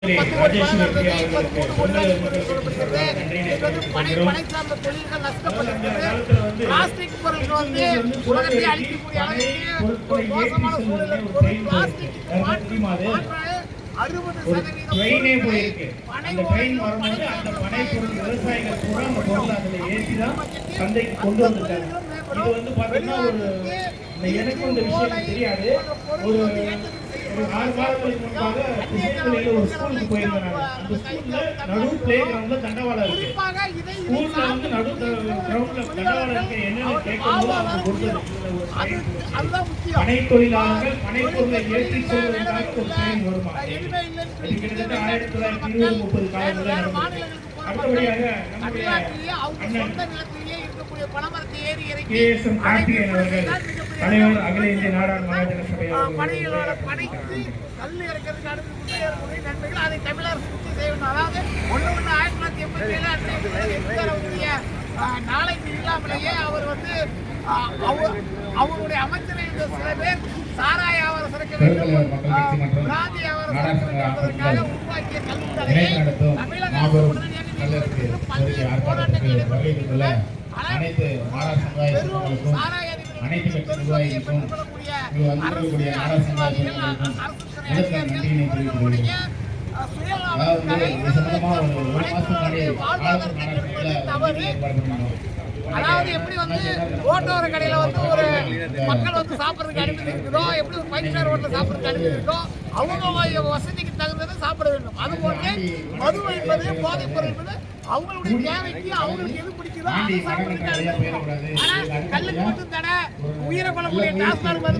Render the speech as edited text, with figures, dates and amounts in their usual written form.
10 கோடி பணம் இருந்தது, 3 கோடி தான் சொல்லப்படுகிறது. இது வந்து பனை சார்ந்த தொழில்கள் நஷ்டப்பட்டிருக்கிறது. பிளாஸ்டிக் பொருட்கள் வந்து உலகத்தை அழிக்கக்கூடிய அளவுக்கு ஒரு மோசமான சூழல் இருக்கிறது. பிளாஸ்டிக் மாற்றாக 60% ட்ரெயினே போயிருக்கு. அந்த ட்ரெயின் வரும்போது அந்த பனை பொருள் விவசாயிகள் கூட அந்த பொருள் அதில் ஏற்றி தான் சந்தைக்கு கொண்டு வந்துட்டாங்க. இது வந்து பார்த்தீங்கன்னா எனக்கு இந்த விஷயம் தெரியாது. ஒரு 6 மாதங்களுக்கு முன்பாக திருச்சியில் ஒரு ஸ்கூலுக்கு போயிருந்தேன். அந்த ஸ்கூல்ல நடு பிளே கிரவுண்ட்ல தண்டவாளம் இருக்கு. ஸ்கூல்ல வந்து நடு கிரவுண்ட்ல தண்டவாளம் இருக்கு. என்னன்னு கேட்கும்போது அவங்க கொடுத்தது பனை தொழிலாளர்கள் பனை பொருளை ஏற்றி செல்வதற்காக ஒரு ட்ரெயின் வருமா? இது கிட்டத்தட்ட 1920-30 காலத்துல நடந்தது. அடுத்தபடியாக நம்முடைய அண்ணன் KSM கார்த்திகேயன் அவர்கள் தலைவர் அகில இந்திய நாடார் மகாஜன சபை படைத்து கல் இறக்கிறதுக்கு அனுப்பி நன்மைகள் அதை தமிழர் சுற்றி செய்யணும். அதாவது 1/1/1987 நாளைக்கு இல்லாமலேயே அவர் வந்து அவருடைய அமைச்சரில் சில பேர் சாராய வியாபாரம் சிறக்க வேண்டும், பிராந்தி வியாபாரம் சிறக்க வேண்டும் என்பதற்காக உருவாக்கிய கல்வித்தடையை தமிழக அரசு உடனடியாக பல்வேறு போராட்டங்கள் அனைத்து மாணவர் சமுதாயத்திற்கும் அனைத்து கட்சி நிர்வாகிகளுக்கும் வந்திருக்கக்கூடிய மாணவர் சமுதாயத்திற்கும் நன்றியினை தெரிவித்துக் கொள்கிறேன். அதாவது இது சம்பந்தமா ஒரு மாசம் முன்னாடி அதாவது எப்படி வந்து ஓட்டோர கடையில வந்து ஒரு மக்கள் வந்து சாப்பிட்றதுக்கு அனுமதி இருக்குதோ, எப்படி ஒரு 5 ஸ்டார் ஹோட்டல் சாப்பிட்றதுக்கு அனுமதி இருக்கோ, அவங்க வசதிக்கு தகுந்ததை சாப்பிட வேண்டும். அதுபோன்று மது என்பது போதைப் பொருள் என்பது அவங்களுடைய தேவைக்கு அவங்களுக்கு எது பிடிக்குதோ அதை சாப்பிட்றதுக்கு அனுமதி. ஆனால் கல்லுக்கு மட்டும் தடை, உயிரை கொள்ளக்கூடிய டாஸ்மாக் மது